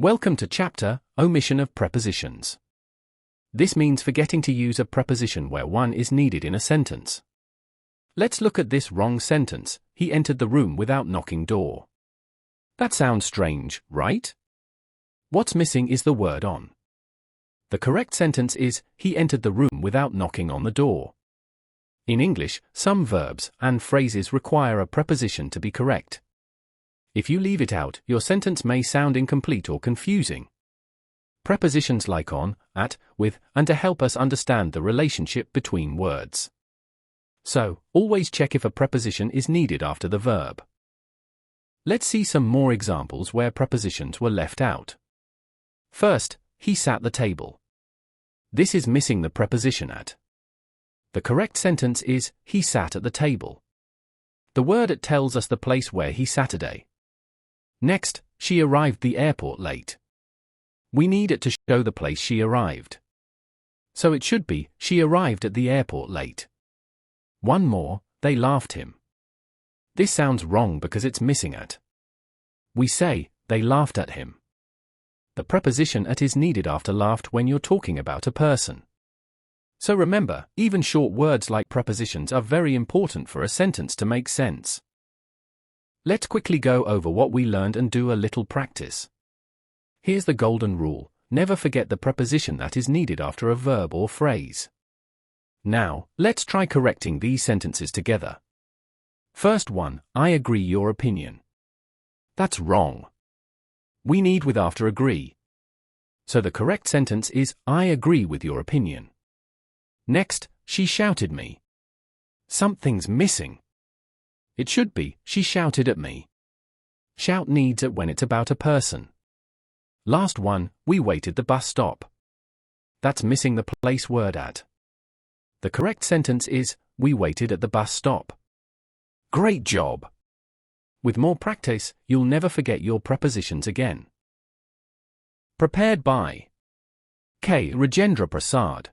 Welcome to chapter, Omission of Prepositions. This means forgetting to use a preposition where one is needed in a sentence. Let's look at this wrong sentence. He entered the room without knocking door. That sounds strange, right? What's missing is the word on. The correct sentence is, he entered the room without knocking on the door. In English, some verbs and phrases require a preposition to be correct. If you leave it out, your sentence may sound incomplete or confusing. Prepositions like on, at, with, and to help us understand the relationship between words. So, always check if a preposition is needed after the verb. Let's see some more examples where prepositions were left out. First, he sat the table. This is missing the preposition at. The correct sentence is, he sat at the table. The word at tells us the place where he Saturday. Next, she arrived the airport late. We need it to show the place she arrived. So it should be, she arrived at the airport late. One more, they laughed him. This sounds wrong because it's missing at. We say, they laughed at him. The preposition at is needed after laughed when you're talking about a person. So remember, even short words like prepositions are very important for a sentence to make sense. Let's quickly go over what we learned and do a little practice. Here's the golden rule: never forget the preposition that is needed after a verb or phrase. Now, let's try correcting these sentences together. First one, I agree your opinion. That's wrong. We need with after agree. So the correct sentence is, I agree with your opinion. Next, she shouted me. Something's missing. It should be, she shouted at me. Shout needs it when it's about a person. Last one, we waited the bus stop. That's missing the place word at. The correct sentence is, we waited at the bus stop. Great job! With more practice, you'll never forget your prepositions again. Prepared by K. Rajendra Prasad.